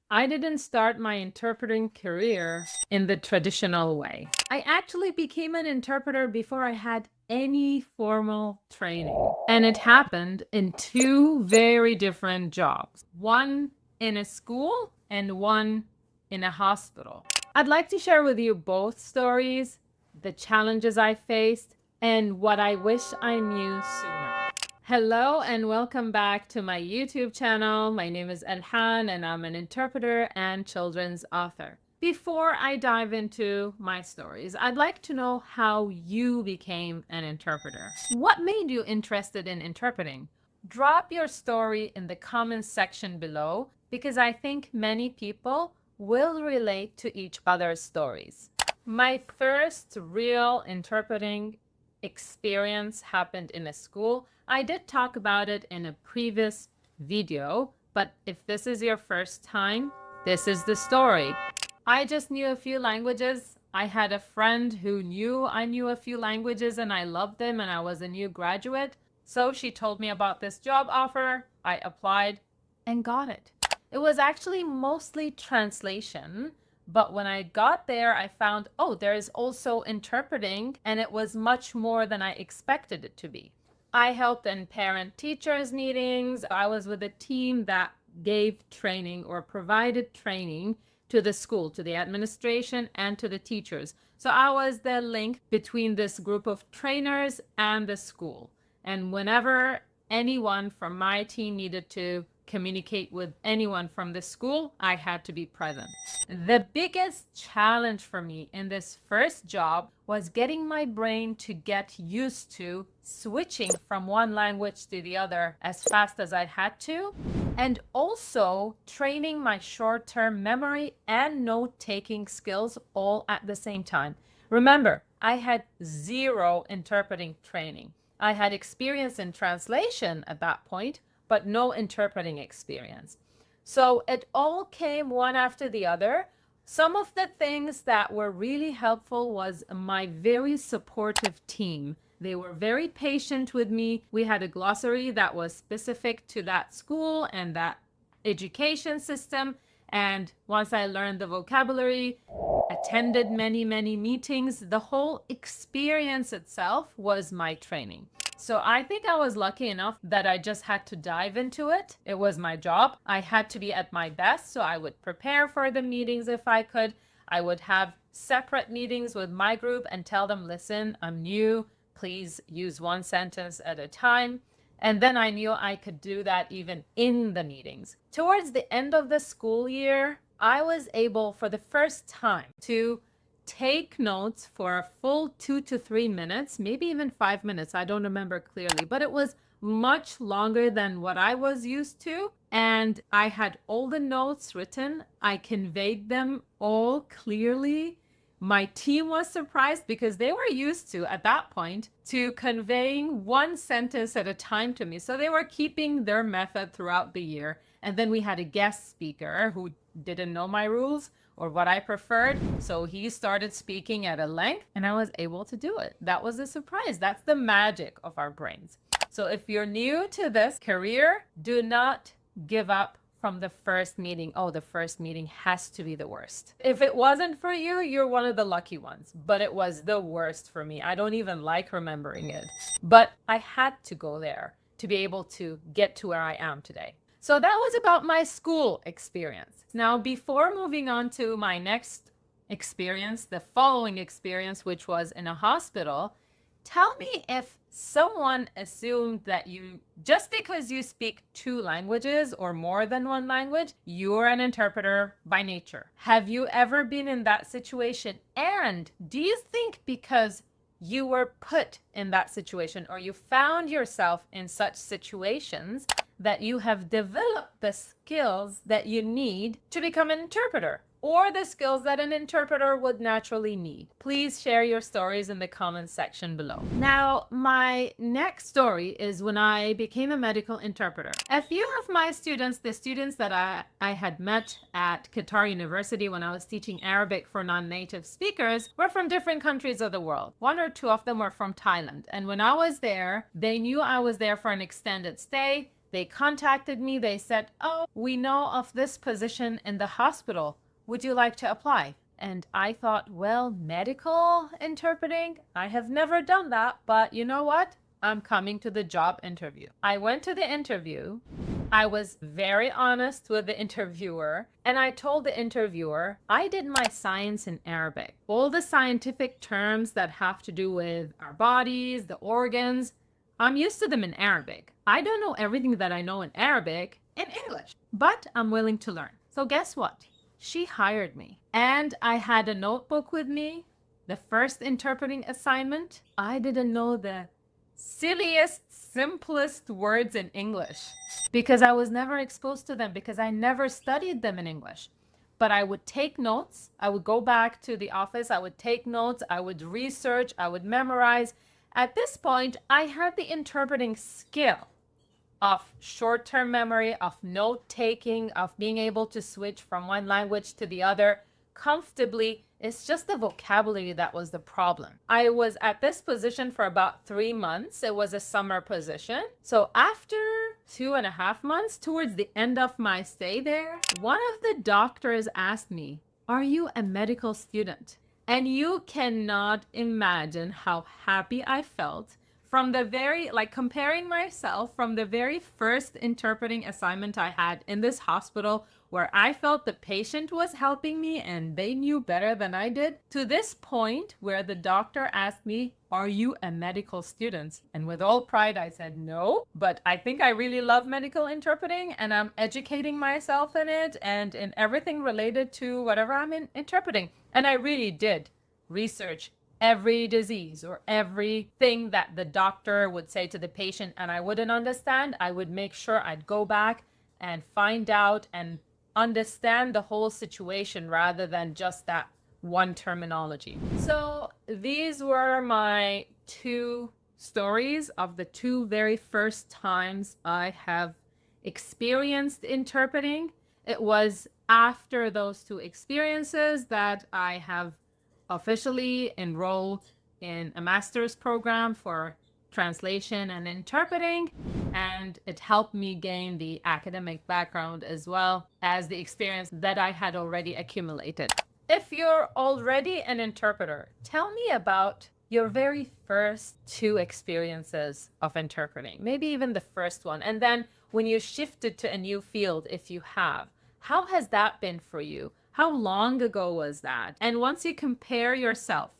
I didn't start my interpreting career in the traditional way. I actually became an interpreter before I had any formal training. And it happened in two very different jobs, one in a school and one in a hospital. I'd like to share with you both stories, the challenges I faced, and what I wish I knew sooner. Hello and welcome back to my YouTube channel. My name is Elhan and I'm an interpreter and children's author. Before I dive into my stories, I'd like to know how you became an interpreter. What made you interested in interpreting? Drop your story in the comments section below because I think many people will relate to each other's stories. My first real interpreting experience happened in a school. I did talk about it in a previous video, but if this is your first time, this is the story. I just knew a few languages. I had a friend who knew I knew a few languages and I loved them and I was a new graduate. So she told me about this job offer. I applied and got it. It was actually mostly translation. But when I got there, I found, oh, there is also interpreting, and it was much more than I expected it to be. I helped in parent-teachers meetings. I was with a team that gave training or provided training to the school, to the administration, and to the teachers. So I was the link between this group of trainers and the school. And whenever anyone from my team needed to communicate with anyone from the school, I had to be present. The biggest challenge for me in this first job was getting my brain to get used to switching from one language to the other as fast as I had to, and also training my short-term memory and note-taking skills all at the same time. Remember, I had zero interpreting training. I had experience in translation at that point, but no interpreting experience. So it all came one after the other. Some of the things that were really helpful was my very supportive team. They were very patient with me. We had a glossary that was specific to that school and that education system. And once I learned the vocabulary, attended many meetings, the whole experience itself was my training. So I think I was lucky enough that I just had to dive into it. It was my job. I had to be at my best, so I would prepare for the meetings if I could. I would have separate meetings with my group and tell them, listen, I'm new. Please use one sentence at a time. And then I knew I could do that even in the meetings. Towards the end of the school year, I was able for the first time to take notes for a full 2 to 3 minutes, maybe even 5 minutes. I don't remember clearly, but it was much longer than what I was used to. And I had all the notes written. I conveyed them all clearly. My team was surprised because they were used to, at that point, to conveying one sentence at a time to me. So they were keeping their method throughout the year. And then we had a guest speaker who didn't know my rules or what I preferred. So he started speaking at a length and I was able to do it. That was a surprise. That's the magic of our brains. So if you're new to this career, do not give up from the first meeting. Oh, the first meeting has to be the worst. If it wasn't for you, you're one of the lucky ones, but it was the worst for me. I don't even like remembering it, but I had to go there to be able to get to where I am today. So that was about my school experience. Now, before moving on to my next experience, the following experience, which was in a hospital, tell me if someone assumed that you, just because you speak two languages or more than one language, you're an interpreter by nature. Have you ever been in that situation? And do you think because you were put in that situation or you found yourself in such situations that you have developed the skills that you need to become an interpreter, or the skills that an interpreter would naturally need? Please share your stories in the comments section below. Now, my next story is when I became a medical interpreter. A few of my students, the students that I had met at Qatar University when I was teaching Arabic for non-native speakers, were from different countries of the world. One or two of them were from Thailand. And when I was there, they knew I was there for an extended stay. They contacted me. They said, "Oh, we know of this position in the hospital. Would you like to apply?" And I thought, well, medical interpreting? I have never done that, but you know what? I'm coming to the job interview. I went to the interview. I was very honest with the interviewer, and I told the interviewer I did my science in Arabic. All the scientific terms that have to do with our bodies, the organs, I'm used to them in Arabic. I don't know everything that I know in Arabic in English, but I'm willing to learn. So guess what? She hired me, and I had a notebook with me. The first interpreting assignment, I didn't know the silliest, simplest words in English because I was never exposed to them, because I never studied them in English. But I would take notes. I would go back to the office. I would take notes. I would research. I would memorize. At this point, I had the interpreting skill of short-term memory, of note-taking, of being able to switch from one language to the other comfortably. It's just the vocabulary that was the problem. I was at this position for about 3 months. It was a summer position. So after 2.5 months, towards the end of my stay there, one of the doctors asked me, "Are you a medical student?" And you cannot imagine how happy I felt from the very, like, comparing myself from the very first interpreting assignment I had in this hospital, where I felt the patient was helping me and they knew better than I did, to this point where the doctor asked me, "Are you a medical student?" And with all pride, I said no, but I think I really love medical interpreting and I'm educating myself in it and in everything related to whatever I'm interpreting. And I really did research every disease or everything that the doctor would say to the patient and I wouldn't understand. I would make sure I'd go back and find out and understand the whole situation rather than just that one terminology. So these were my 2 stories of the 2 very first times I have experienced interpreting. It was after those 2 experiences that I have officially enrolled in a master's program for translation and interpreting, and it helped me gain the academic background as well as the experience that I had already accumulated. If you're already an interpreter, tell me about your very first 2 experiences of interpreting, maybe even the first one, and then when you shifted to a new field, if you have, how has that been for you? How long ago was that? And once you compare yourself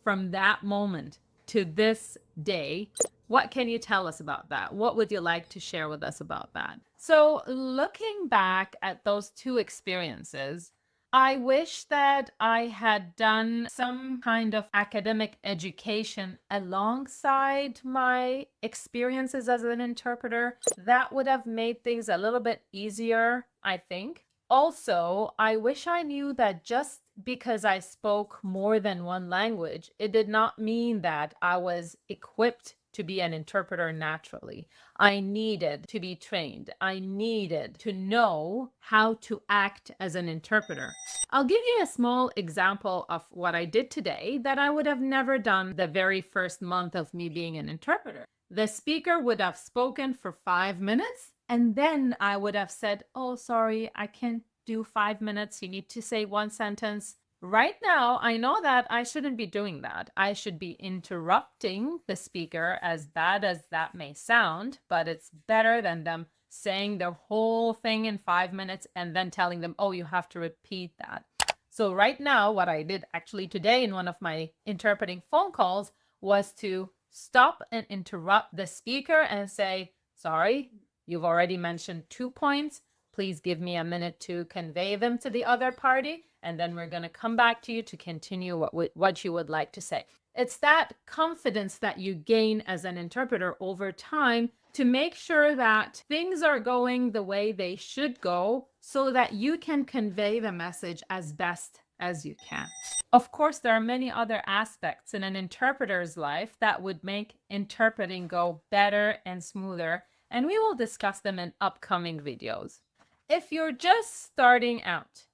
from that moment to this day, what can you tell us about that? What would you like to share with us about that? So looking back at those 2 experiences, I wish that I had done some kind of academic education alongside my experiences as an interpreter. That would have made things a little bit easier, I think. Also, I wish I knew that just because I spoke more than one language, it did not mean that I was equipped to be an interpreter naturally. I needed to be trained. I needed to know how to act as an interpreter. I'll give you a small example of what I did today that I would have never done the very first month of me being an interpreter. The speaker would have spoken for 5 minutes, and then I would have said, "Oh, sorry, I can't do 5 minutes. You need to say 1 sentence." Right now, I know that I shouldn't be doing that. I should be interrupting the speaker, as bad as that may sound, but it's better than them saying the whole thing in 5 minutes and then telling them, "Oh, you have to repeat that." So right now, what I did actually today in one of my interpreting phone calls was to stop and interrupt the speaker and say, "Sorry, you've already mentioned 2 points. Please give me a minute to convey them to the other party, and then we're going to come back to you to continue what you would like to say." It's that confidence that you gain as an interpreter over time to make sure that things are going the way they should go so that you can convey the message as best as you can. Of course, there are many other aspects in an interpreter's life that would make interpreting go better and smoother, and we will discuss them in upcoming videos. If you're just starting out,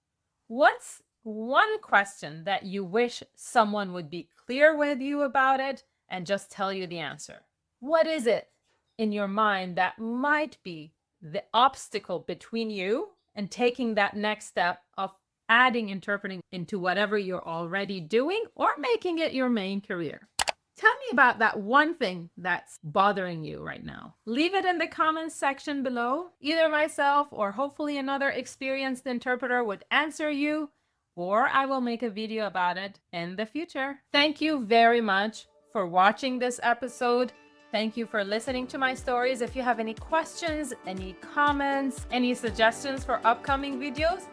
what's one question that you wish someone would be clear with you about it and just tell you the answer? What is it in your mind that might be the obstacle between you and taking that next step of adding interpreting into whatever you're already doing or making it your main career. Tell me about that one thing that's bothering you right now. Leave it in the comments section below. Either myself or hopefully another experienced interpreter would answer you, or I will make a video about it in the future. Thank you very much for watching this episode. Thank you for listening to my stories. If you have any questions, any comments, any suggestions for upcoming videos,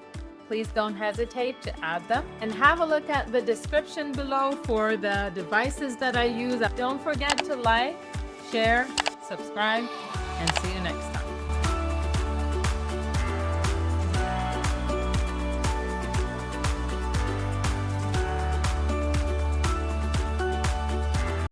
please don't hesitate to add them, and have a look at the description below for the devices that I use. Don't forget to like, share, subscribe, and see you next time.